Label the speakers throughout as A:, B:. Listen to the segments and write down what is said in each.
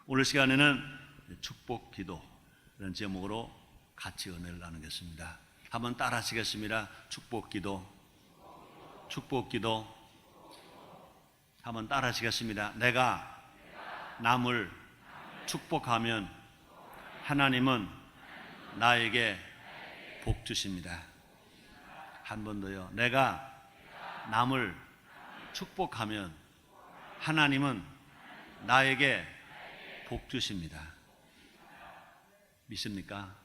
A: 오늘 시간에는 축복 기도라는 제목으로 같이 은혜를 나누겠습니다. 한번 따라 하시겠습니다. 축복 기도, 축복 기도. 한번 따라 하시겠습니다. 내가 남을 축복하면 하나님은 나에게 복 주십니다. 한 번 더요. 내가 남을 축복하면 하나님은 나에게 복 주십니다. 믿습니까?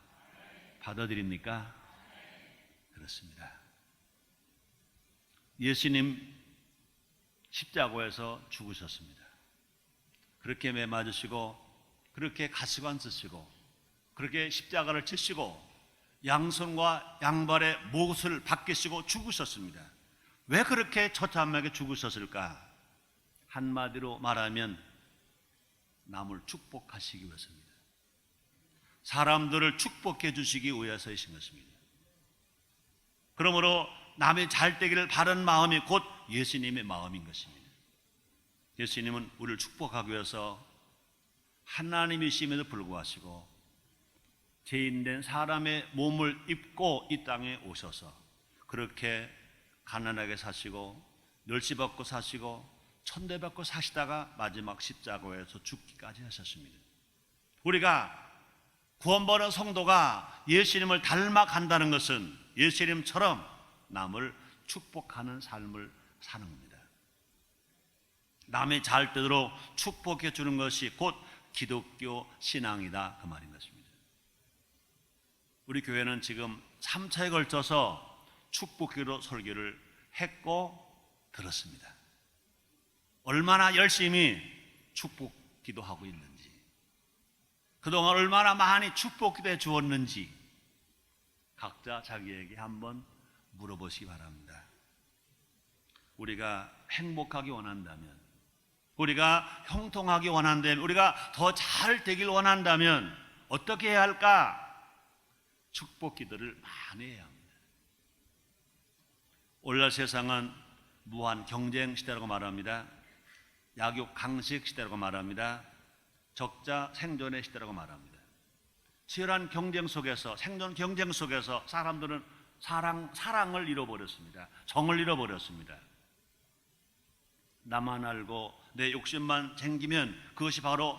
A: 받아들입니까? 그렇습니다. 예수님 십자가에서 죽으셨습니다. 그렇게 매 맞으시고, 그렇게 가시관 쓰시고, 그렇게 십자가를 치시고, 양손과 양발에 못을 박히시고 죽으셨습니다. 왜 그렇게 처참하게 죽으셨을까? 한마디로 말하면 남을 축복하시기 위해서입니다. 사람들을 축복해 주시기 위해서이신 것입니다. 그러므로 남이 잘 되기를 바라는 마음이 곧 예수님의 마음인 것입니다. 예수님은 우리를 축복하기 위해서 하나님이심에도 불구하시고 죄인된 사람의 몸을 입고 이 땅에 오셔서 그렇게 가난하게 사시고 멸시받고 사시고 천대받고 사시다가 마지막 십자가에서 죽기까지 하셨습니다. 우리가 구원받은 성도가 예수님을 닮아간다는 것은 예수님처럼 남을 축복하는 삶을 사는 겁니다. 남이 잘 되도록 축복해 주는 것이 곧 기독교 신앙이다, 그 말인 것입니다. 우리 교회는 지금 3차에 걸쳐서 축복기도 설교를 했고 들었습니다. 얼마나 열심히 축복 기도하고 있는지, 그동안 얼마나 많이 축복 기도해 주었는지 각자 자기에게 한번 물어보시기 바랍니다. 우리가 행복하기 원한다면, 우리가 형통하기 원한다면, 우리가 더 잘 되길 원한다면 어떻게 해야 할까? 축복 기도를 많이 해야 합니다. 오늘날 세상은 무한 경쟁 시대라고 말합니다. 약육 강식 시대라고 말합니다. 적자 생존의 시대라고 말합니다. 치열한 경쟁 속에서, 생존 경쟁 속에서 사람들은 사랑을 잃어버렸습니다. 정을 잃어버렸습니다. 나만 알고 내 욕심만 챙기면 그것이 바로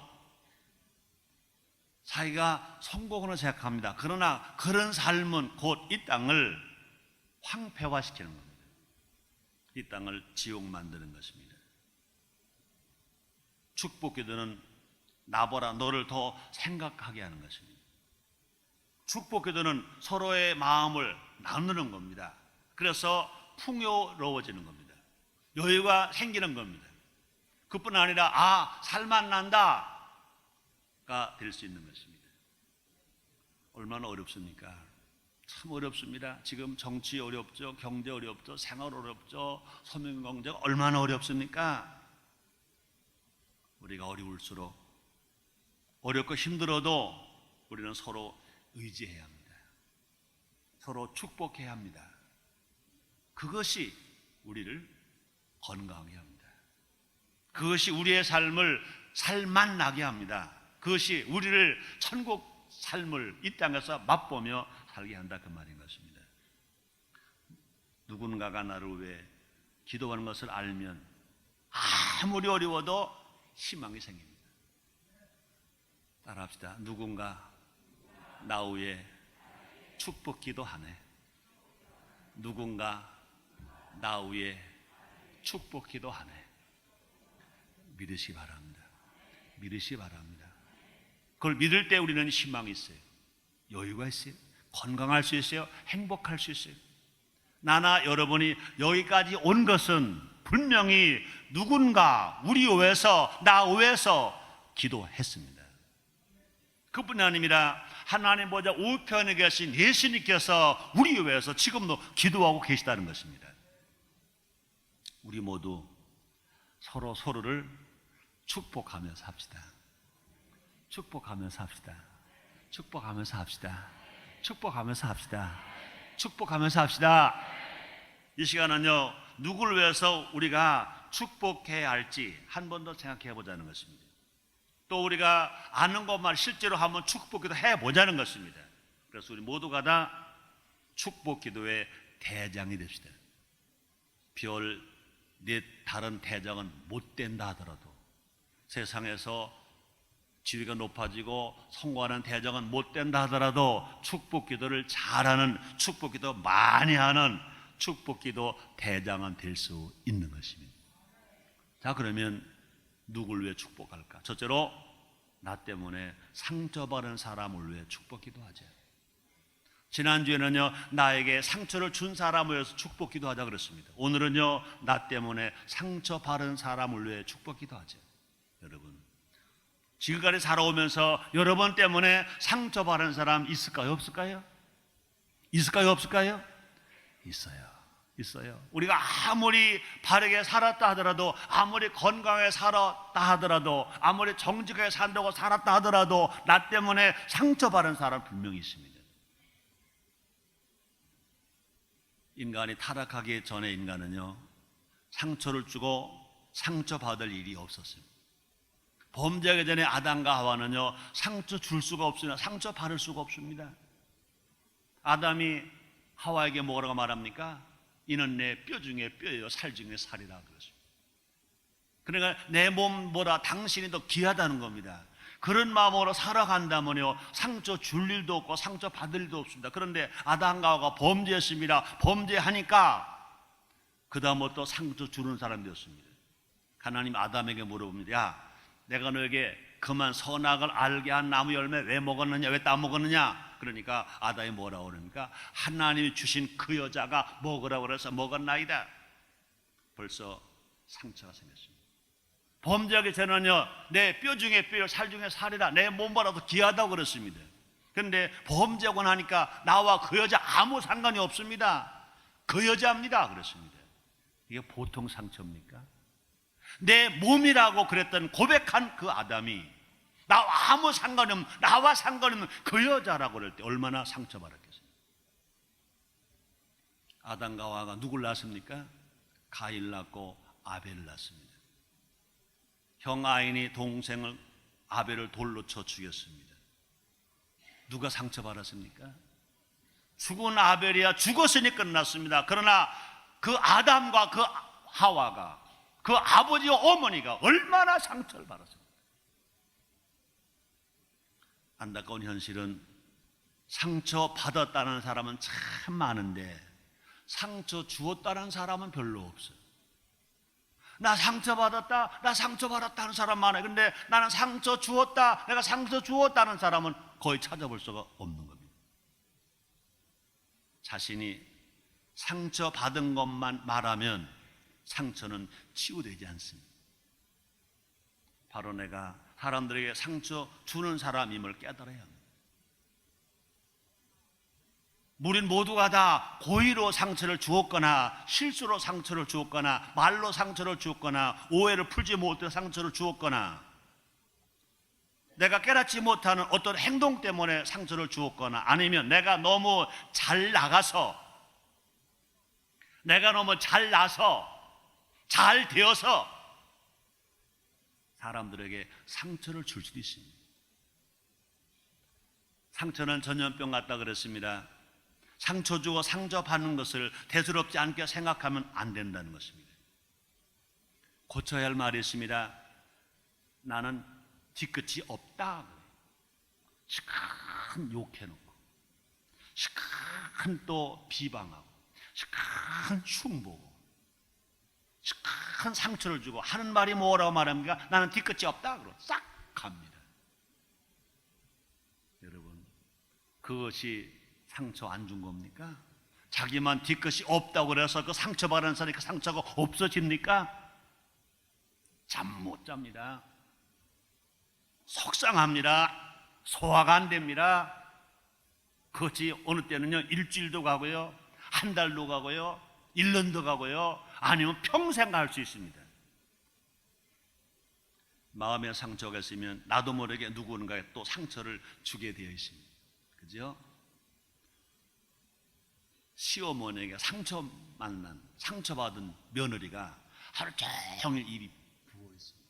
A: 자기가 성공으로 생각합니다. 그러나 그런 삶은 곧 이 땅을 황폐화시키는 겁니다. 이 땅을 지옥 만드는 것입니다. 축복 기도는 나보다 너를 더 생각하게 하는 것입니다. 축복 기도는 서로의 마음을 나누는 겁니다. 그래서 풍요로워지는 겁니다. 여유가 생기는 겁니다. 그뿐 아니라 살만 난다 가 될 수 있는 것입니다. 얼마나 어렵습니까? 참 어렵습니다. 지금 정치 어렵죠, 경제 어렵죠, 생활 어렵죠, 서민 경제 얼마나 어렵습니까? 우리가 어려울수록, 어렵고 힘들어도 우리는 서로 의지해야 합니다. 서로 축복해야 합니다. 그것이 우리를 건강하게 합니다. 그것이 우리의 삶을 살만 나게 합니다. 그것이 우리를 천국 삶을 이 땅에서 맛보며 살게 한다, 그 말인 것입니다. 누군가가 나를 위해 기도하는 것을 알면 아무리 어려워도 희망이 생깁니다. 따라합시다. 누군가 나 위해 축복 기도하네. 누군가 나 위해 축복 기도하네. 믿으시기 바랍니다. 믿으시기 바랍니다. 그걸 믿을 때 우리는 희망이 있어요. 여유가 있어요. 건강할 수 있어요. 행복할 수 있어요. 나나 여러분이 여기까지 온 것은 분명히 누군가 우리 위해서, 나 위해서 기도했습니다. 그뿐이 아닙니다. 하나님 보좌 우편에 계신 예수님께서 우리 위해서 지금도 기도하고 계시다는 것입니다. 우리 모두 서로 서로를 축복하면서 합시다. 축복하면서 합시다. 축복하면서 합시다. 축복하면서 합시다. 축복하면서 합시다. 이 시간은요, 누구를 위해서 우리가 축복해야 할지 한 번 더 생각해 보자는 것입니다. 또 우리가 아는 것만 실제로 한번 축복기도 해보자는 것입니다. 그래서 우리 모두가 다 축복기도의 대장이 됩시다. 별 네 다른 대장은 못 된다 하더라도, 세상에서 지위가 높아지고 성공하는 대장은 못 된다 하더라도 축복기도를 잘하는, 축복기도 많이 하는 축복기도 대장은 될 수 있는 것입니다. 자, 그러면 누굴 위해 축복할까? 첫째로 나 때문에 상처받은 사람을 위해 축복기도 하자. 지난주에는요, 나에게 상처를 준 사람을 위해서 축복기도 하자 그랬습니다. 오늘은요, 나 때문에 상처받은 사람을 위해 축복기도 하자. 여러분, 지금까지 살아오면서 여러분 때문에 상처받은 사람 있을까요? 없을까요? 있을까요? 없을까요? 있어요. 우리가 아무리 바르게 살았다 하더라도, 아무리 건강하게 살았다 하더라도, 아무리 정직하게 산다고 살았다 하더라도 나 때문에 상처받은 사람 분명히 있습니다. 인간이 타락하기 전에 인간은요, 상처를 주고 상처받을 일이 없었습니다. 범죄하기 전에 아담과 하와는요, 상처 줄 수가 없으나 상처 받을 수가 없습니다. 아담이 하와에게 뭐라고 말합니까? 이는 내 뼈 중에 뼈예요, 살 중에 살이라 그랬습니다. 그러니까 내 몸보다 당신이 더 귀하다는 겁니다. 그런 마음으로 살아간다면요, 상처 줄 일도 없고 상처 받을 일도 없습니다. 그런데 아담과 하와가 범죄했습니다. 범죄하니까 그 다음부터 상처 주는 사람이 되었습니다. 하나님 아담에게 물어봅니다. 야, 내가 너에게 그만 선악을 알게 한 나무 열매 왜 먹었느냐, 왜 따먹었느냐? 그러니까 아담이 뭐라고 그러니까 하나님이 주신 그 여자가 먹으라고 그래서 먹었나이다. 벌써 상처가 생겼습니다. 범죄하기 전에는요, 내 뼈 중에 뼈, 살 중에 살이라, 내 몸보다도 귀하다고 그랬습니다. 그런데 범죄하고 나니까 나와 그 여자 아무 상관이 없습니다. 그 여자입니다 그랬습니다. 이게 보통 상처입니까? 내 몸이라고 그랬던 고백한 그 아담이 나와 아무 상관이 없는, 나와 상관이 없는 그 여자라고 그럴 때 얼마나 상처받았겠어요. 아담과 하와가 누굴 낳았습니까? 가인을 낳고 아벨을 낳습니다. 형 아인이 동생을 아벨을 돌로 쳐 죽였습니다. 누가 상처받았습니까? 죽은 아벨이야 죽었으니 끝났습니다. 그러나 그 아담과 그 하와가, 그 아버지와 어머니가 얼마나 상처를 받았습니까? 안타까운 현실은 상처받았다는 사람은 참 많은데 상처 주었다는 사람은 별로 없어요. 나 상처받았다, 나 상처받았다는 사람 많아요. 근데 나는 상처 주었다, 내가 상처 주었다는 사람은 거의 찾아볼 수가 없는 겁니다. 자신이 상처받은 것만 말하면 상처는 치유되지 않습니다. 바로 내가 사람들에게 상처 주는 사람임을 깨달아야 합니다. 우린 모두가 다 고의로 상처를 주었거나 실수로 상처를 주었거나 말로 상처를 주었거나 오해를 풀지 못해 상처를 주었거나 내가 깨닫지 못하는 어떤 행동 때문에 상처를 주었거나 아니면 내가 너무 잘 나가서, 내가 너무 잘 나서, 잘 되어서 사람들에게 상처를 줄 수도 있습니다. 상처는 전염병 같다 그랬습니다. 상처 주고 상처 받는 것을 대수롭지 않게 생각하면 안 된다는 것입니다. 고쳐야 할 말이 있습니다. 나는 뒤끝이 없다. 시큰 욕해놓고, 시큰 또 비방하고, 시큰 흉보고, 시큰 상처를 주고 하는 말이 뭐라고 말합니까? 나는 뒤끝이 없다. 그러고 싹 갑니다. 여러분, 그것이 상처 안 준 겁니까? 자기만 뒤끝이 없다고 그래서 그 상처받은 사람이 그 상처가 없어집니까? 잠 못 잡니다. 속상합니다. 소화가 안 됩니다. 그것이 어느 때는요, 일주일도 가고요, 한 달도 가고요, 1년도 가고요, 아니면 평생 갈 수 있습니다. 마음에 상처가 있으면 나도 모르게 누군가에 또 상처를 주게 되어 있습니다. 그죠? 시어머니에게 상처받은 며느리가 하루 종일 입이 부어 있습니다.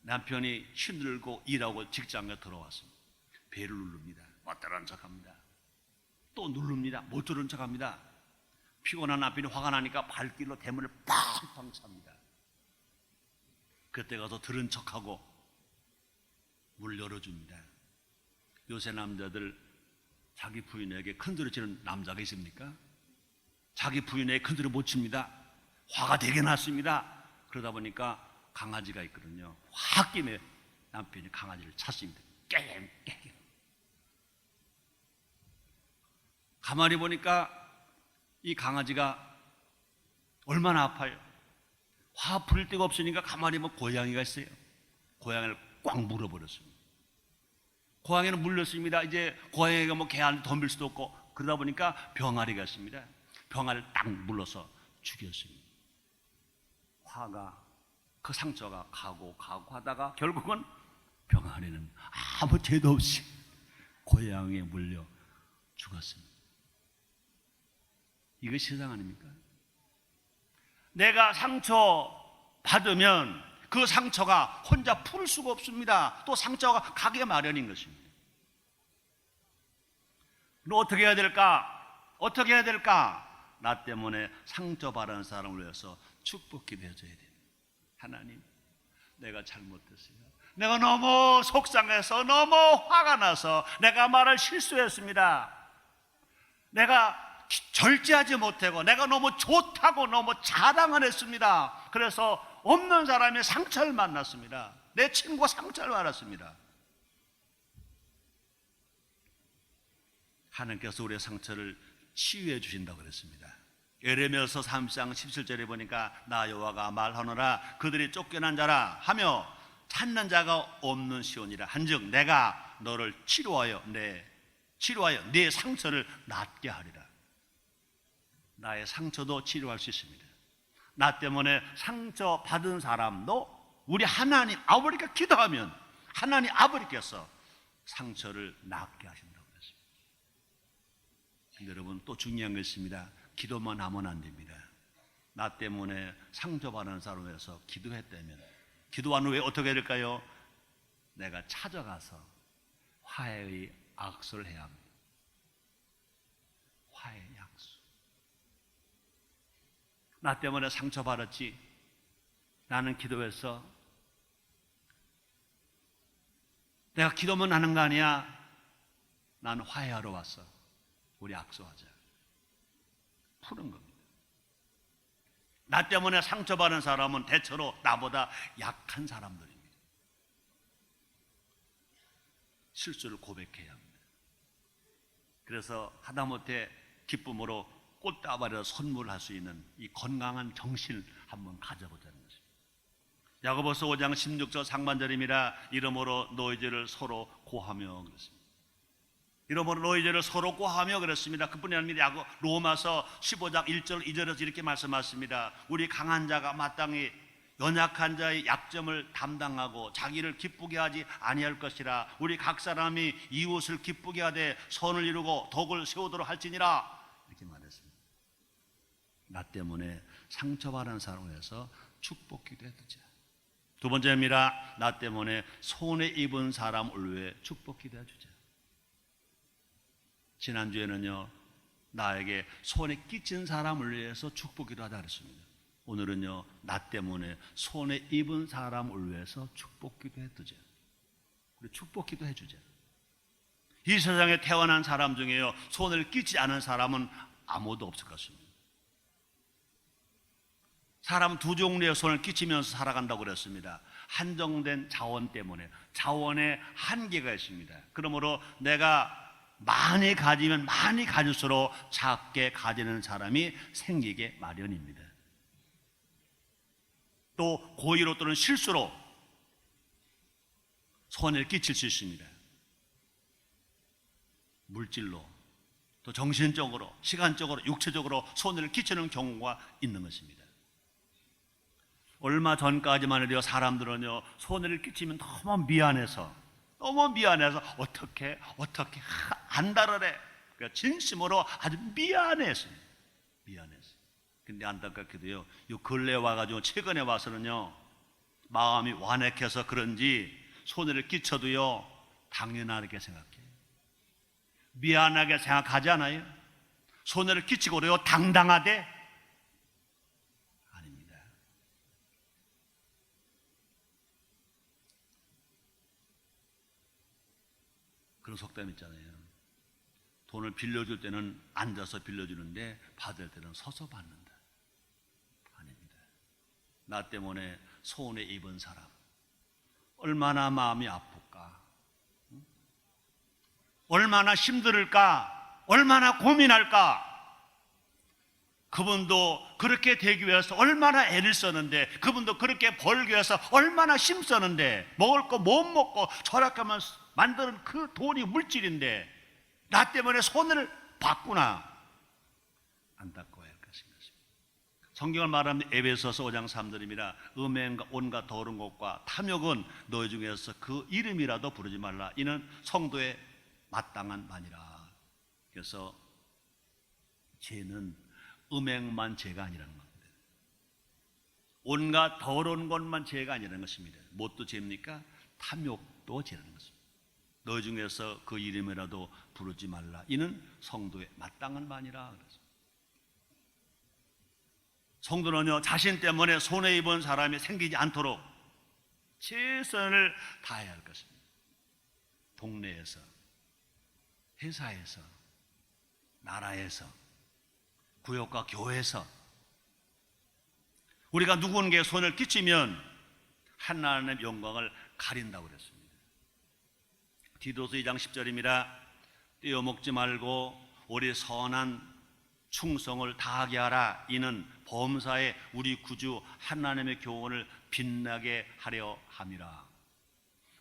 A: 남편이 힘들고 일하고 직장에 들어왔습니다. 배를 누릅니다. 못 들은 척합니다. 또 누릅니다. 못 들은 척합니다. 피곤한 남편이 화가 나니까 발길로 대문을 팡팡 찹니다. 그때 가서 들은 척하고 문 열어줍니다. 요새 남자들 자기 부인에게 큰소리치는 남자가 있습니까? 자기 부인에게 큰소리 못 칩니다. 화가 되게 났습니다. 그러다 보니까 강아지가 있거든요. 홧김에 남편이 강아지를 찼습니다. 깨갱. 가만히 보니까 이 강아지가 얼마나 아파요. 화 부릴 데가 없으니까 가만히 보면 고양이가 있어요. 고양이를 꽉 물어버렸습니다. 고양이는 물렸습니다. 이제 고양이가 뭐 개한테 덤빌 수도 없고, 그러다 보니까 병아리가 있습니다. 병아리를 딱 물러서 죽였습니다. 화가, 그 상처가 가고 하다가 결국은 병아리는 아무 죄도 없이 고양이에 물려 죽었습니다. 이거 세상 아닙니까? 내가 상처 받으면 그 상처가 혼자 풀 수가 없습니다. 또 상처가 가게 마련인 것입니다. 너 어떻게 해야 될까? 어떻게 해야 될까? 나 때문에 상처받은 사람을 위해서 축복기도 해줘야 됩니다. 하나님, 내가 잘못했어요. 내가 너무 속상해서, 너무 화가 나서 내가 말을 실수했습니다. 내가 절제하지 못하고 내가 너무 좋다고 너무 자랑을 했습니다. 그래서 없는 사람의 상처를 만났습니다. 내 친구가 상처를 받았습니다. 하나님께서 우리의 상처를 치유해 주신다고 그랬습니다. 예레미야서 3장 17절에 보니까 나 여호와가 말하노라 그들이 쫓겨난 자라 하며 찾는 자가 없는 시온이라 한즉 내가 너를 치료하여 네 상처를 낫게 하리라. 나의 상처도 치료할 수 있습니다. 나 때문에 상처 받은 사람도 우리 하나님 아버지가 기도하면 하나님 아버지께서 상처를 낫게 하신다고 했습니다. 여러분, 또 중요한 것입니다. 기도만 하면 안 됩니다. 나 때문에 상처받은 사람을 위해서 기도했다면 기도한 후에 어떻게 해야 될까요? 내가 찾아가서 화해의 악수를 해야 합니다. 화해의 악수. 나 때문에 상처받았지. 나는 기도해서 내가 기도만 하는 거 아니야. 나는 화해하러 왔어. 우리 악수하자. 푸는 겁니다. 나 때문에 상처받은 사람은 대체로 나보다 약한 사람들입니다. 실수를 고백해야 합니다. 그래서 하다못해 기쁨으로 꽃다발에서 선물할 수 있는 이 건강한 정신을 한번 가져보자는 것입니다. 야고보서 5장 16절 상반절입니다. 이러므로 너희 죄를 서로 고하며 그랬습니다. 이러므로 너희 죄를 서로 고하며 그랬습니다. 그뿐이 아닙니다. 로마서 15장 1절 2절에서 이렇게 말씀하십니다. 우리 강한 자가 마땅히 연약한 자의 약점을 담당하고 자기를 기쁘게 하지 아니할 것이라. 우리 각 사람이 이웃을 기쁘게 하되 선을 이루고 덕을 세우도록 할지니라. 이렇게 말했습니다. 나 때문에 상처받은 사람을 위해서 축복기도 해두자. 두 번째입니다. 나 때문에 손해 입은 사람을 위해 축복기도 해주자. 지난주에는요, 나에게 손에 끼친 사람을 위해서 축복기도 하자 그랬습니다. 오늘은요, 나 때문에 손에 입은 사람을 위해서 축복기도 해두자. 우리 축복기도 해주자. 이 세상에 태어난 사람 중에요, 손을 끼치 않은 사람은 아무도 없을 것입니다. 사람 두 종류의 손을 끼치면서 살아간다고 그랬습니다. 한정된 자원 때문에, 자원의 한계가 있습니다. 그러므로 내가 많이 가지면 많이 가질수록 작게 가지는 사람이 생기게 마련입니다. 또 고의로 또는 실수로 손해를 끼칠 수 있습니다. 물질로, 또 정신적으로, 시간적으로, 육체적으로 손해를 끼치는 경우가 있는 것입니다. 얼마 전까지만 해도 사람들은요, 손해를 끼치면 너무 미안해서 어떻게 안달을 해. 그러니까 진심으로 아주 미안했어요. 근데 안타깝게도요, 요 근래 와가지고 최근에 와서는요, 마음이 완악해서 그런지 손해를 끼쳐도요 당연하게 생각해요. 미안하게 생각하지 않아요? 손해를 끼치고 그래요 당당하대? 아닙니다. 그런 속담 있잖아요. 돈을 빌려줄 때는 앉아서 빌려주는데 받을 때는 서서 받는다. 아닙니다. 나 때문에 손해 입은 사람 얼마나 마음이 아플까, 얼마나 힘들을까, 얼마나 고민할까. 그분도 그렇게 되기 위해서 얼마나 애를 썼는데, 그분도 그렇게 벌기 위해서 얼마나 힘썼는데, 먹을 거 못 먹고 절약하면 만드는 그 돈이 물질인데 나 때문에 손해를 봤구나, 안타까워야 할 것입니다. 성경을 말하면 에베소서 5장 3절입니다. 음행과 온갖 더러운 것과 탐욕은 너희 중에서 그 이름이라도 부르지 말라. 이는 성도의 마땅한 바니라. 그래서 죄는 음행만 죄가 아니라는 겁니다. 온갖 더러운 것만 죄가 아니라는 것입니다. 무엇도 죄입니까? 탐욕도 죄라는 것입니다. 너희 중에서 그 이름이라도 부르지 말라. 이는 성도의 마땅한 바니라. 그랬습니다. 성도는요 자신 때문에 손해 입은 사람이 생기지 않도록 최선을 다해야 할 것입니다. 동네에서, 회사에서, 나라에서, 구역과 교회에서 우리가 누군가에게 손을 끼치면 하나님의 영광을 가린다고 그랬습니다. 디도서 2장 10절입니다. 떼어먹지 말고 우리 선한 충성을 다하게 하라. 이는 범사에 우리 구주 하나님의 교훈을 빛나게 하려 함이라.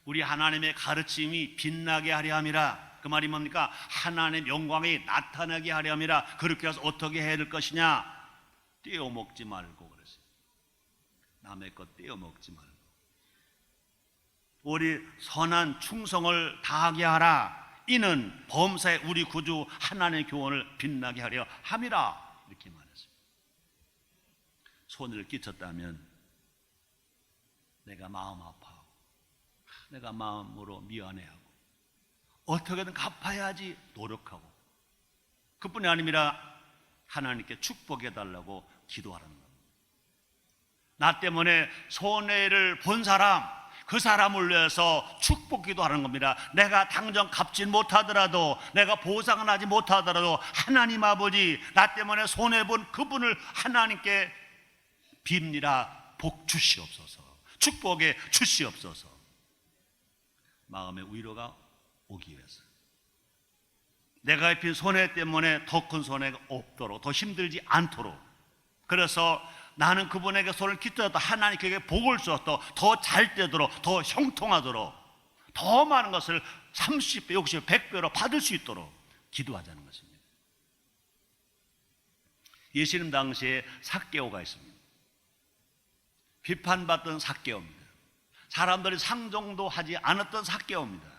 A: 우리 하나님의 가르침이 빛나게 하려 함이라. 그 말이 뭡니까? 하나님의 영광이 나타나게 하려 함이라. 그렇게 해서 어떻게 해야 될 것이냐? 떼어먹지 말고 그랬어요. 남의 것 떼어먹지 말고 우리 선한 충성을 다하게 하라. 이는 범사에 우리 구주 하나님의 교훈을 빛나게 하려 함이라. 이렇게 말했습니다. 손해를 끼쳤다면 내가 마음 아파하고 내가 마음으로 미안해하고 어떻게든 갚아야지 노력하고, 그뿐이 아니라 하나님께 축복해달라고 기도하라는 겁니다. 나 때문에 손해를 본 사람, 그 사람을 위해서 축복 기도하는 겁니다. 내가 당장 갚지 못하더라도, 내가 보상을 하지 못하더라도 하나님 아버지, 나 때문에 손해본 그분을 하나님께 빕니다. 복 주시옵소서, 축복에 주시옵소서. 마음의 위로가 오기 위해서, 내가 입힌 손해 때문에 더 큰 손해가 없도록, 더 힘들지 않도록. 그래서 나는 그분에게 손을 끼쳐도 하나님께 복을 주어서 더 잘 되도록, 더 형통하도록, 더 많은 것을 30배, 60배, 100배로 받을 수 있도록 기도하자는 것입니다. 예수님 당시에 삭개오가 있습니다. 비판받던 삭개오입니다. 사람들이 상종도 하지 않았던 삭개오입니다.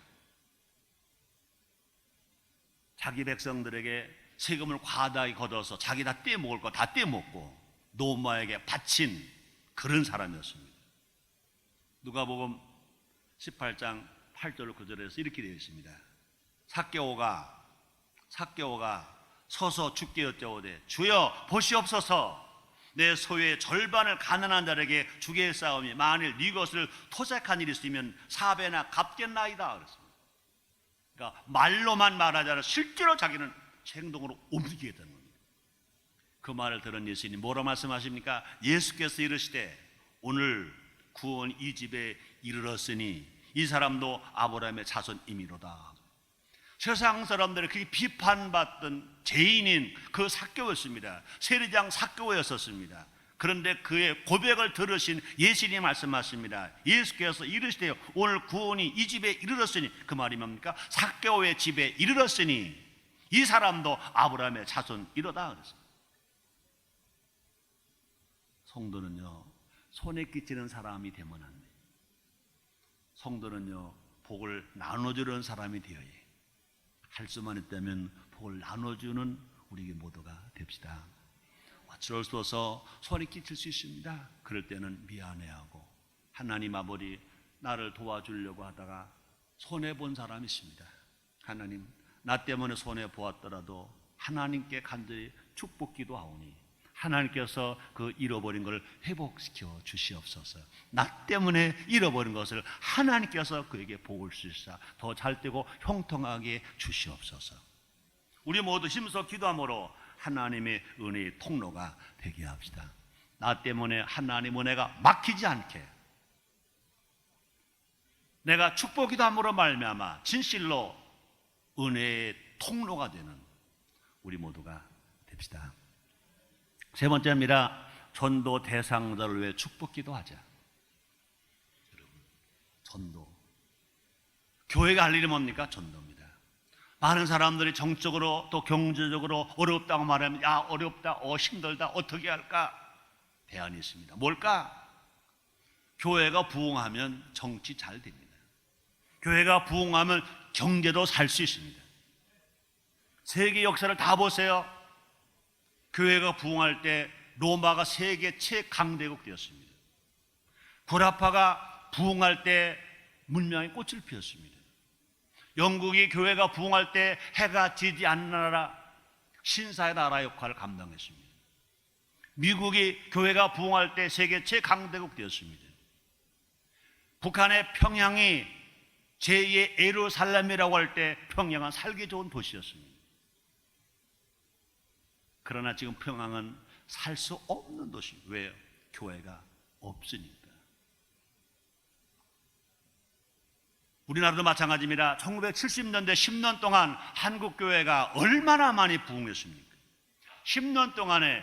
A: 자기 백성들에게 세금을 과다히 걷어서 자기 다 떼먹을 거 다 떼먹고 노마에게 바친 그런 사람이었습니다. 누가복음 18장 8절 9절에서 이렇게 되어 있습니다. 삭개오가 서서 주께 여짜오되 주여 보시옵소서, 내 소유의 절반을 가난한 자에게 주게 싸움이 만일 네 것을 토색한 일이 있으면 4배나 갚겠나이다 그랬습니다. 그러니까 말로만 말하지 않아 실제로 자기는 행동으로 옮기겠다는 겁니다. 그 말을 들은 예수님이 뭐라 말씀하십니까? 예수께서 이르시되 오늘 구원 이 집에 이르렀으니 이 사람도 아브라함의 자손이미로다. 세상 사람들이 그게 비판받던 죄인인 그 삭개오였습니다. 세리장 삭개오였었습니다. 그런데 그의 고백을 들으신 예수님이 말씀하십니다. 예수께서 이르시되 오늘 구원이 이 집에 이르렀으니, 그 말이 뭡니까? 삭개오의 집에 이르렀으니 이 사람도 아브라함의 자손이로다 그랬습니다. 성도는요 손에 끼치는 사람이 되면 안 돼요. 성도는요 복을 나눠주는 사람이 되어야 해요. 할 수만 있다면 복을 나눠주는 우리 모두가 됩시다. 어쩔 수 없어 손에 끼칠 수 있습니다. 그럴 때는 미안해하고 하나님 아버지, 나를 도와주려고 하다가 손해본 사람이 있습니다. 하나님, 나 때문에 손해보았더라도 하나님께 간절히 축복기도 하오니 하나님께서 그 잃어버린 것을 회복시켜 주시옵소서. 나 때문에 잃어버린 것을 하나님께서 그에게 복을 주시사 더 잘되고 형통하게 주시옵소서. 우리 모두 힘써 기도함으로 하나님의 은혜의 통로가 되게 합시다. 나 때문에 하나님 은혜가 막히지 않게, 내가 축복기도 함으로 말미암아 진실로 은혜의 통로가 되는 우리 모두가 됩시다. 세 번째입니다. 전도 대상자를 위해 축복기도 하자. 여러분, 전도, 교회가 할 일이 뭡니까? 전도입니다. 많은 사람들이 정적으로 또 경제적으로 어렵다고 말하면, 야, 어렵다, 힘들다, 어떻게 할까? 대안이 있습니다. 뭘까? 교회가 부흥하면 정치 잘 됩니다. 교회가 부흥하면 경제도 살 수 있습니다. 세계 역사를 다 보세요. 교회가 부흥할 때 로마가 세계 최강대국 되었습니다. 구라파가 부흥할 때 문명의 꽃을 피웠습니다. 영국이 교회가 부흥할 때 해가 지지 않는 나라, 신사의 나라 역할을 감당했습니다. 미국이 교회가 부흥할 때 세계 최강대국 되었습니다. 북한의 평양이 제2의 예루살렘이라고 할 때 평양은 살기 좋은 도시였습니다. 그러나 지금 평양은 살 수 없는 도시. 왜요? 교회가 없으니까. 우리나라도 마찬가지입니다. 1970년대 10년 동안 한국교회가 얼마나 많이 부흥했습니까? 10년 동안에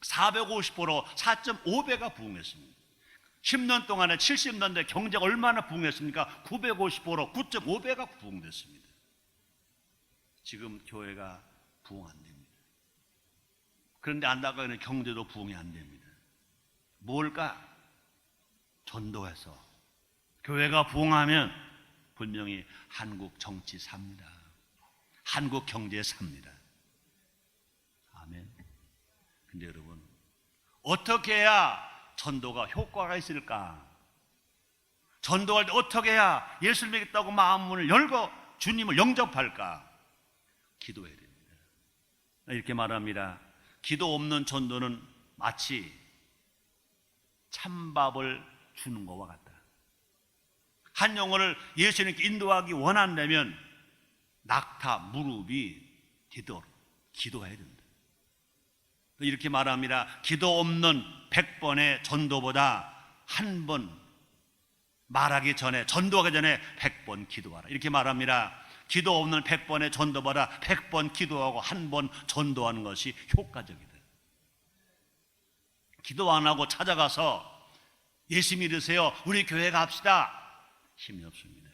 A: 450%, 4.5배가 부흥했습니다. 10년 동안에 70년대 경제가 얼마나 부흥했습니까? 950%, 9.5배가 부흥됐습니다. 지금 교회가 부흥 안 됩니다. 그런데 안타까운 경제도 부흥이 안 됩니다. 뭘까? 전도해서 교회가 부흥하면 분명히 한국 정치 삽니다. 한국 경제 삽니다. 아멘. 근데 여러분, 어떻게 해야 전도가 효과가 있을까? 전도할 때 어떻게 해야 예수를 믿겠다고 마음문을 열고 주님을 영접할까? 기도해야 됩니다. 이렇게 말합니다. 기도 없는 전도는 마치 찬밥을 주는 것과 같다. 한 영혼을 예수님께 인도하기 원한다면 낙타 무릎이 되도록 기도해야 된다. 이렇게 말합니다. 기도 없는 100번의 전도보다 한 번 말하기 전에, 전도하기 전에 100번 기도하라. 이렇게 말합니다. 기도 없는 100번의 전도보다 100번 기도하고 한 번 전도하는 것이 효과적이다. 기도 안 하고 찾아가서 예수 믿으세요, 우리 교회 갑시다, 힘이 없습니다.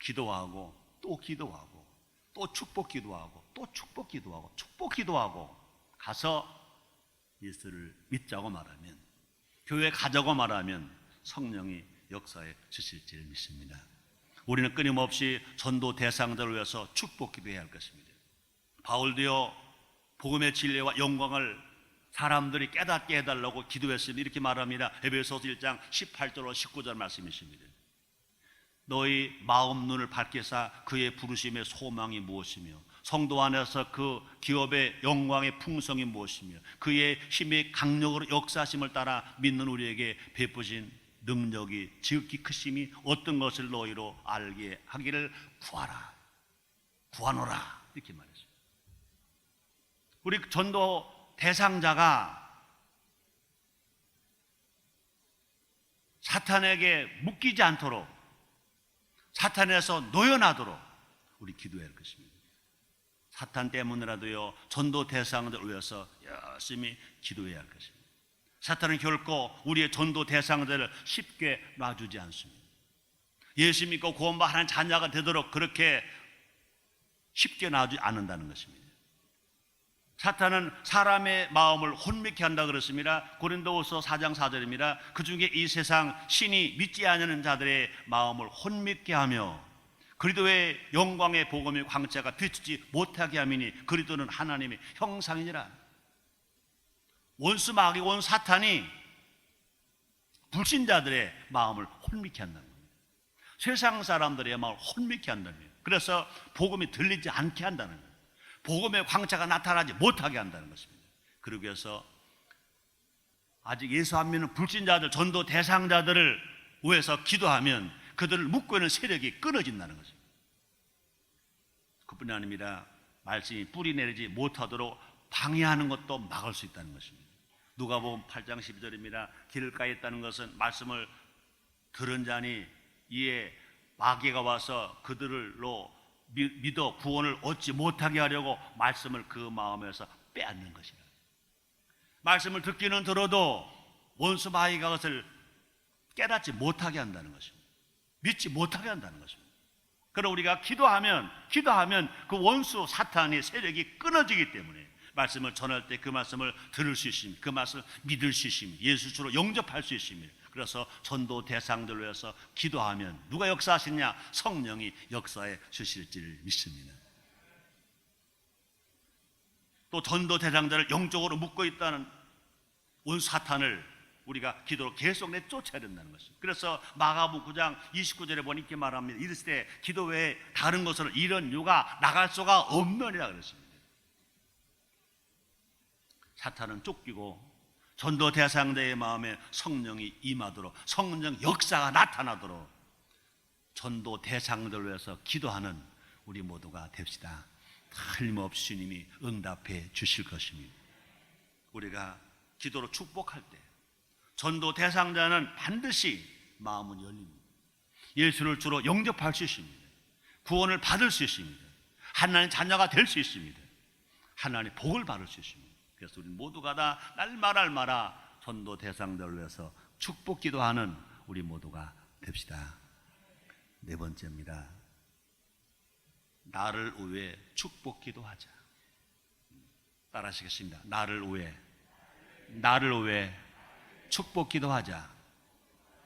A: 기도하고 또 기도하고 또 축복 기도하고 또 축복 기도하고 축복 기도하고 가서 예수를 믿자고 말하면, 교회 가자고 말하면 성령이 역사에 주실 줄 믿습니다. 우리는 끊임없이 전도 대상자를 위해서 축복 기도해야 할 것입니다. 바울도요, 복음의 진리와 영광을 사람들이 깨닫게 해달라고 기도했습니다. 이렇게 말합니다. 에베소서 1장 18절로 19절 말씀이십니다. 너희 마음 눈을 밝게 사 그의 부르심의 소망이 무엇이며 성도 안에서 그 기업의 영광의 풍성이 무엇이며 그의 힘의 강력으로 역사하심을 따라 믿는 우리에게 베푸신 능력이 지극히 크심이 어떤 것을 너희로 알게 하기를 구하라, 구하노라, 이렇게 말했습니다. 우리 전도 대상자가 사탄에게 묶이지 않도록, 사탄에서 노연하도록 우리 기도해야 할 것입니다. 사탄 때문이라도요, 전도 대상자를 위해서 열심히 기도해야 할 것입니다. 사탄은 결코 우리의 전도 대상자를 쉽게 놔주지 않습니다. 예수 믿고 구원받은 자녀가 되도록 그렇게 쉽게 놔주지 않는다는 것입니다. 사탄은 사람의 마음을 혼미케 한다 그랬습니다. 고린도후서 4장 4절입니다. 그 중에 이 세상 신이 믿지 않는 자들의 마음을 혼미케 하며 그리스도의 영광의 복음의 광채가 비추지 못하게 함이니 그리스도는 하나님의 형상이니라. 원수 마귀, 원 사탄이 불신자들의 마음을 혼미케 한다는 겁니다. 세상 사람들의 마음을 혼미케 한다는 거예요. 그래서 복음이 들리지 않게 한다는 거예요. 복음의 광채가 나타나지 못하게 한다는 것입니다. 그러기 위해서 아직 예수 안 믿는 불신자들, 전도 대상자들을 위해서 기도하면 그들을 묶고 있는 세력이 끊어진다는 것입니다. 그뿐이 아닙니다. 말씀이 뿌리 내리지 못하도록 방해하는 것도 막을 수 있다는 것입니다. 누가복음 8장 12절입니다. 길가에 있다는 것은 말씀을 들은 자니 이에 마귀가 와서 그들로 믿어 구원을 얻지 못하게 하려고 말씀을 그 마음에서 빼앗는 것이다. 말씀을 듣기는 들어도 원수 마귀가 그것을 깨닫지 못하게 한다는 것입니다. 믿지 못하게 한다는 것입니다. 그럼 우리가 기도하면 그 원수 사탄의 세력이 끊어지기 때문에 말씀을 전할 때 그 말씀을 들을 수 있습니다. 그 말씀을 믿을 수 있습니다. 예수 주로 영접할 수 있습니다. 그래서 전도 대상들로 해서 기도하면 누가 역사하시냐? 성령이 역사해 주실 줄 믿습니다. 또 전도 대상자를 영적으로 묶고 있다는 원수 사탄을 우리가 기도로 계속 내쫓아야 된다는 것입니다. 그래서 마가복음 9장 29절에 보니 이렇게 말합니다. 이랬을 때 기도 외에 다른 것으로 이런 유가 나갈 수가 없느니라 그랬습니다. 사탄은 쫓기고 전도 대상자의 마음에 성령이 임하도록, 성령 역사가 나타나도록 전도 대상들을 위해서 기도하는 우리 모두가 됩시다. 틀림없이 주님이 응답해 주실 것입니다. 우리가 기도로 축복할 때 전도 대상자는 반드시 마음은 열립니다. 예수를 주로 영접할 수 있습니다. 구원을 받을 수 있습니다. 하나님의 자녀가 될 수 있습니다. 하나님의 복을 받을 수 있습니다. 그래서 우리 모두가 다 날마다 전도 대상들을 위해서 축복 기도하는 우리 모두가 됩시다. 네 번째입니다. 나를 위해 축복 기도하자. 따라 하시겠습니다. 나를 위해 축복 기도하자.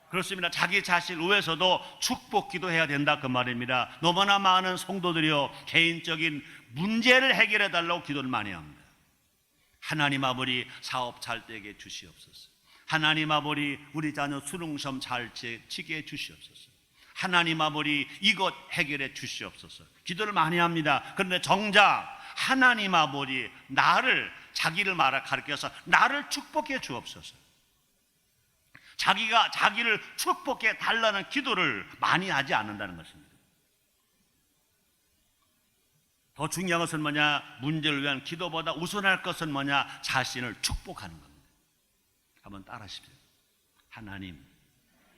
A: 그렇습니다. 자기 자신을 위해서도 축복 기도해야 된다 그 말입니다. 너무나 많은 성도들이요 개인적인 문제를 해결해 달라고 기도를 많이 합니다. 하나님 아버지 사업 잘 되게 주시옵소서. 하나님 아버지 우리 자녀 수능시험 잘 치게 해 주시옵소서. 하나님 아버지 이것 해결해 주시옵소서. 기도를 많이 합니다. 그런데 정작 하나님 아버지 자기를 가르쳐서 나를 축복해 주옵소서. 자기가 자기를 축복해 달라는 기도를 많이 하지 않는다는 것입니다. 더 중요한 것은 뭐냐? 문제를 위한 기도보다 우선할 것은 뭐냐? 자신을 축복하는 겁니다. 한번 따라 하십시오. 하나님,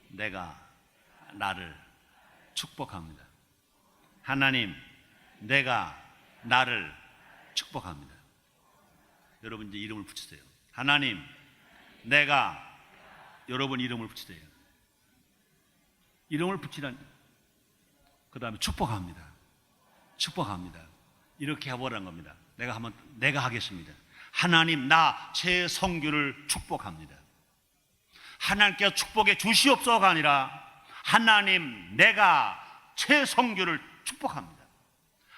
A: 내가 나를 축복합니다. 하나님, 내가 나를 축복합니다. 여러분 이제 이름을 붙이세요. 하나님, 내가 여러분 이름을 붙이세요. 이름을 붙이란 그 다음에 축복합니다. 이렇게 해보라는 겁니다. 내가 하겠습니다. 하나님, 나 제 성규를 축복합니다. 하나님께서 축복해 주시옵소서가 아니라 하나님, 내가 제 성규를 축복합니다.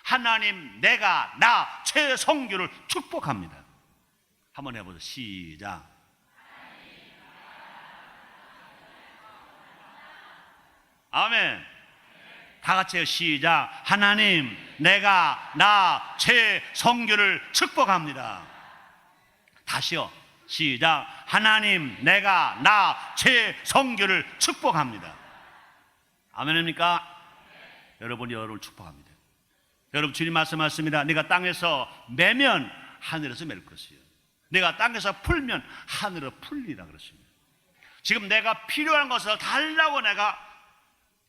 A: 하나님, 내가 나 제 성규를 축복합니다. 한번 해보세요. 시작. 아멘. 다 같이 시작. 하나님, 내가 나 제 성규를 축복합니다. 다시요. 시작. 하나님, 내가 나 제 성규를 축복합니다. 아멘입니까? 여러분이 여러분을 축복합니다. 여러분 주님 말씀하십니다. 내가 땅에서 매면 하늘에서 맬 것이요, 내가 땅에서 풀면 하늘에서 풀리라 그랬습니다. 지금 내가 필요한 것을 달라고 내가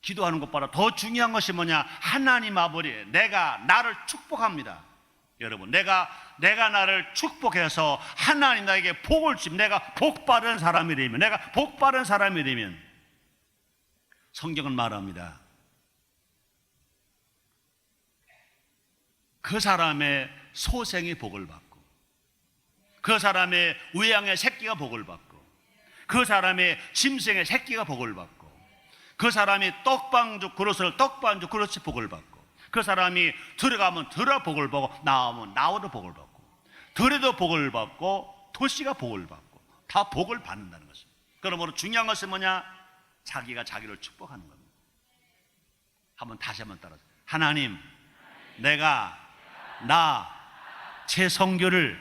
A: 기도하는 것보다 더 중요한 것이 뭐냐? 하나님 아버지, 내가 나를 축복합니다. 여러분, 내가 나를 축복해서 하나님 나에게 복을 주면, 내가 복받은 사람이 되면 성경은 말합니다. 그 사람의 소생이 복을 받고, 그 사람의 우양의 새끼가 복을 받고, 그 사람의 짐승의 새끼가 복을 받고, 그 사람이 떡방죽 그릇을 떡방죽 그릇이 복을 받고, 그 사람이 들어가면 들어 복을 받고, 나오면 나오도 복을 받고, 들에도 복을 받고, 도시가 복을 받고, 다 복을 받는다는 것입니다. 그러므로 중요한 것은 뭐냐? 자기가 자기를 축복하는 겁니다. 다시 한번 따라서 하나님, 내가 제 성교를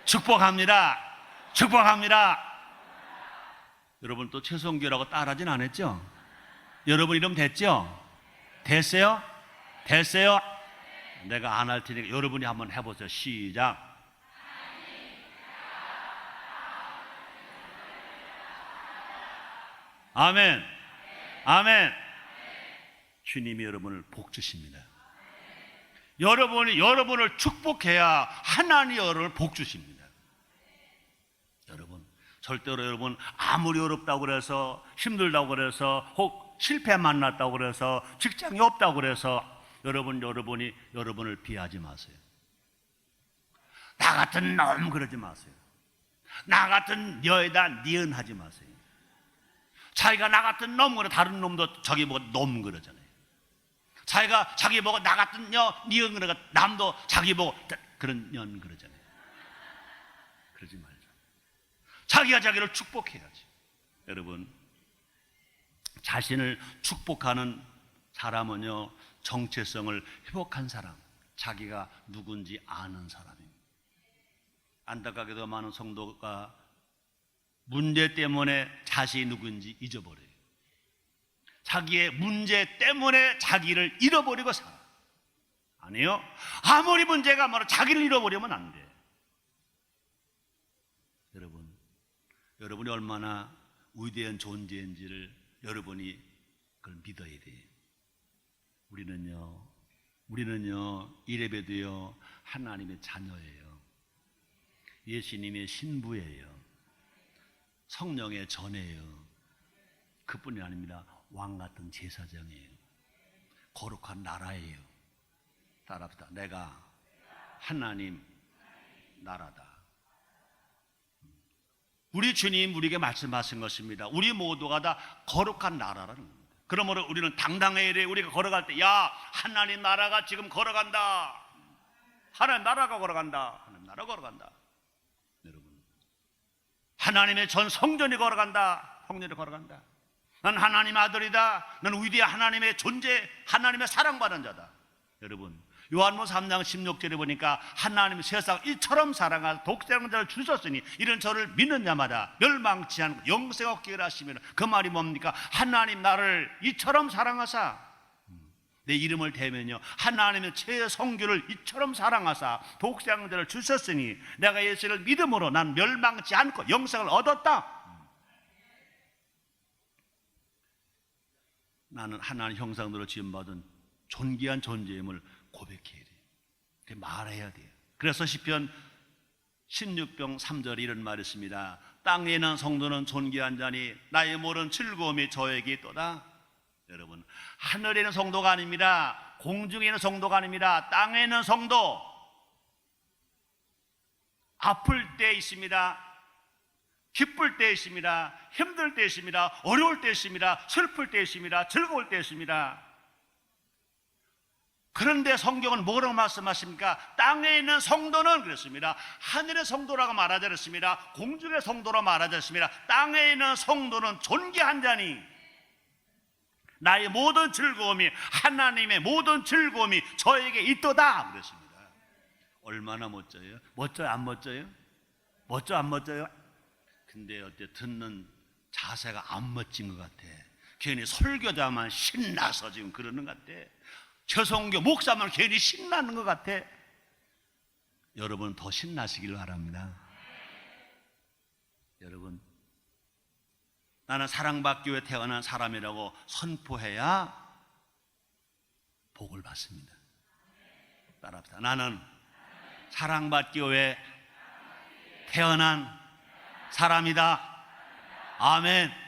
A: 축복합니다. 여러분 또 최성교라고 따라하진 않았죠? 여러분 이름 됐죠? 됐어요? 내가 안 할 테니까 여러분이 한번 해보세요. 시작. 아멘. 주님이 여러분을 복 주십니다. 여러분이 여러분을 축복해야 하나님이 여러분을 복 주십니다. 여러분 절대로 여러분 아무리 어렵다고 그래서 힘들다고 그래서 혹 실패 만났다고 그래서 직장이 없다고 그래서 여러분이 여러분을 비하지 마세요. 나 같은 놈 그러지 마세요. 나 같은 여에다 니은하지 마세요. 자기가 나 같은 놈 그래 다른 놈도 자기 보고 놈 그러잖아요. 자기가 자기 보고 나 같은 니은 그러니까 남도 자기 보고 그런 년 그러잖아요. 그러지 말자. 자기가 자기를 축복해야지. 여러분 자신을 축복하는 사람은요 정체성을 회복한 사람, 자기가 누군지 아는 사람입니다. 안타깝게도 많은 성도가 문제 때문에 자신이 누군지 잊어버려요. 자기의 문제 때문에 자기를 잃어버리고 살아. 아니요. 아무리 문제가 많아 자기를 잃어버리면 안 돼. 여러분이 얼마나 위대한 존재인지를 여러분이 그걸 믿어야 돼요. 우리는요 이래봬도요 하나님의 자녀예요. 예수님의 신부예요. 성령의 전예요. 그뿐이 아닙니다. 왕 같은 제사장이에요. 거룩한 나라예요. 따라합시다. 내가 하나님 나라다. 우리 주님 우리에게 말씀하신 것입니다. 우리 모두가 다 거룩한 나라라는 겁니다. 그러므로 우리는 당당해야 돼. 우리가 걸어갈 때 하나님 나라가 지금 걸어간다. 하나님 나라가 걸어간다. 여러분 하나님의 전 성전이 걸어간다. 성전이 걸어간다. 난 하나님 아들이다. 난 위대한 하나님의 존재, 하나님의 사랑받은 자다. 여러분 요한복음 3장 16절에 보니까 하나님 세상 이처럼 사랑하사 독생자를 주셨으니 이런 저를 믿는 자마다 멸망치 않고 영생 얻기를 하시면 그 말이 뭡니까? 하나님 나를 이처럼 사랑하사 내 이름을 대면요 하나님의 최성교를 이처럼 사랑하사 독생자를 주셨으니 내가 예수를 믿음으로 난 멸망치 않고 영생을 얻었다. 나는 하나님 형상대로 지음받은 존귀한 존재임을 고백해야 돼요. 말해야 돼요. 그래서 시편 16편 3절에 이런 말이 있습니다. 땅에 있는 성도는 존귀한 자니 나의 모든 즐거움이 저에게 있도다. 여러분 하늘에 있는 성도가 아닙니다. 공중에 있는 성도가 아닙니다. 땅에 있는 성도 아플 때 있습니다. 기쁠 때 있습니다. 힘들 때 있습니다. 어려울 때 있습니다. 슬플 때 있습니다. 즐거울 때 있습니다. 그런데 성경은 뭐라고 말씀하십니까? 땅에 있는 성도는 그랬습니다. 하늘의 성도라고 말하지 않았습니다. 공중의 성도라고 말하지 않았습니다. 땅에 있는 성도는 존귀한 자니 나의 모든 즐거움이 하나님의 모든 즐거움이 저에게 있도다 그랬습니다. 얼마나 멋져요? 멋져요? 안 멋져요? 안 멋져요? 근데 어때 듣는 자세가 안 멋진 것 같아. 괜히 설교자만 신나서 지금 그러는 것 같아. 최성교 목사만 괜히 신나는 것 같아. 여러분 더 신나시길 바랍니다. 여러분 나는 사랑받기 위해 태어난 사람이라고 선포해야 복을 받습니다. 따라합시다. 나는 사랑받기 위해 태어난 사람이다. 아멘.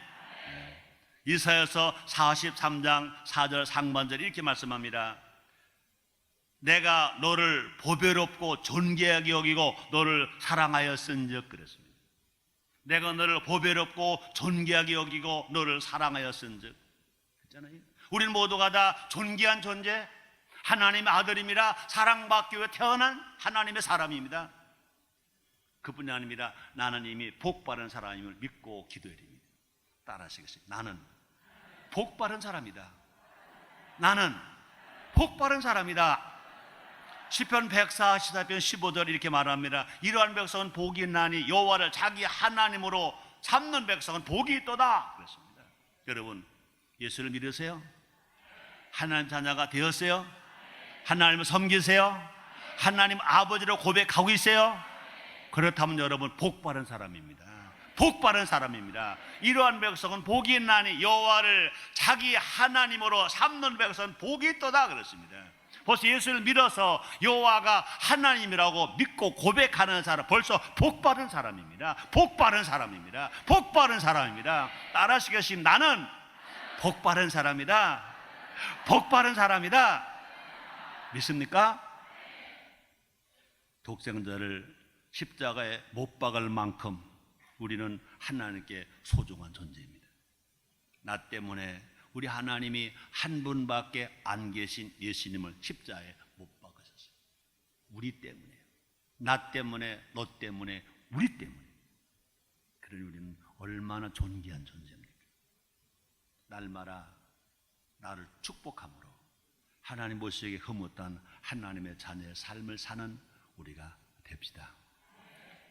A: 이사야서 43장 4절 상반절 이렇게 말씀합니다. 내가 너를 보배롭고 존귀하게 여기고 너를 사랑하였은즉 그랬습니다. 내가 너를 보배롭고 존귀하게 여기고 너를 사랑하였은즉 했잖아요. 우리는 모두가 다 존귀한 존재, 하나님의 아들입니다. 사랑받기 위해 태어난 하나님의 사람입니다. 그뿐이 아닙니다. 나는 이미 복 받은 사람임을 믿고 기도해야 됩니다. 따라하시겠습니다. 나는 복 받은 사람이다. 나는 복 받은 사람이다. 시편 144편 15절 이렇게 말합니다. 이러한 백성은 복이 있나니 여호와를 자기 하나님으로 삼는 백성은 복이 있도다 그랬습니다. 여러분, 예수를 믿으세요? 하나님 자녀가 되었어요? 하나님을 섬기세요? 하나님 아버지로 고백하고 있어요? 그렇다면 여러분 복 받은 사람입니다. 복 받은 사람입니다. 이러한 백성은 복이 있나니 여호와를 자기 하나님으로 삼는 백성은 복이 있도다 그랬습니다. 벌써 예수를 믿어서 여호와가 하나님이라고 믿고 고백하는 사람, 벌써 복 받은 사람입니다. 복 받은 사람입니다. 복 받은 사람입니다. 따라하시겠습니다. 나는 복 받은 사람이다. 복 받은 사람이다. 믿습니까? 독생자를 십자가에 못 박을 만큼 우리는 하나님께 소중한 존재입니다. 나 때문에 우리 하나님이 한 분밖에 안 계신 예수님을 십자가에 못 박으셨어요. 우리 때문에요. 나 때문에, 너 때문에, 우리 때문에. 그러니 우리는 얼마나 존귀한 존재입니까? 날마다 나를 축복함으로 하나님 보시기에 흠없던 하나님의 자녀의 삶을 사는 우리가 됩시다.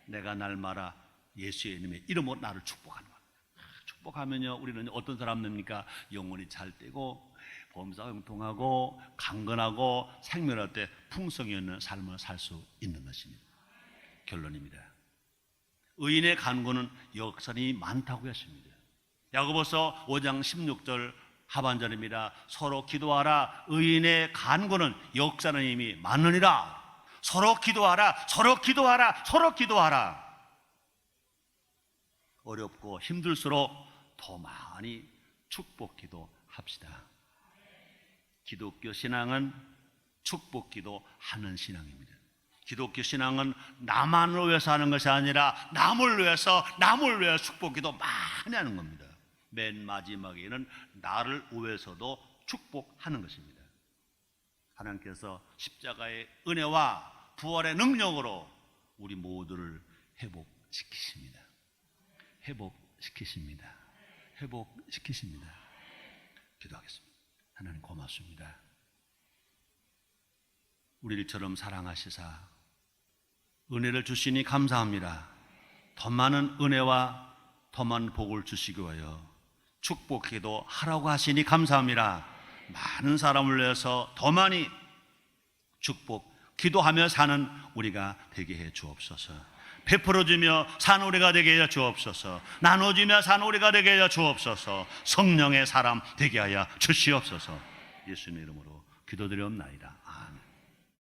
A: 내가 날마다 예수의 이름으로 나를 축복하는 겁니다. 축복하면요, 우리는 어떤 사람 됩니까? 영혼이 잘 되고 범사형통하고 강건하고 생명할 때 풍성이 있는 삶을 살 수 있는 것입니다. 결론입니다. 의인의 간구는 역선이 많다고 했습니다. 야고보서 5장 16절 하반절입니다. 서로 기도하라. 의인의 간구는 역사는 이미 많으니라. 서로 기도하라. 서로 기도하라. 서로 기도하라. 어렵고 힘들수록 더 많이 축복 기도합시다. 기독교 신앙은 축복 기도하는 신앙입니다. 기독교 신앙은 나만을 위해서 하는 것이 아니라 남을 위해서 축복 기도 많이 하는 겁니다. 맨 마지막에는 나를 위해서도 축복하는 것입니다. 하나님께서 십자가의 은혜와 부활의 능력으로 우리 모두를 회복시키십니다. 회복시키십니다. 회복시키십니다. 기도하겠습니다. 하나님 고맙습니다. 우리들처럼 사랑하시사 은혜를 주시니 감사합니다. 더 많은 은혜와 더 많은 복을 주시기 위하여 축복기도 하라고 하시니 감사합니다. 많은 사람을 위해서 더 많이 축복 기도하며 사는 우리가 되게 해 주옵소서. 베풀어주며 사는 우리가 되게 하여 주옵소서. 나눠주며 사는 우리가 되게 하여 주옵소서. 성령의 사람 되게 하여 주시옵소서. 예수님의 이름으로 기도드리옵나이다.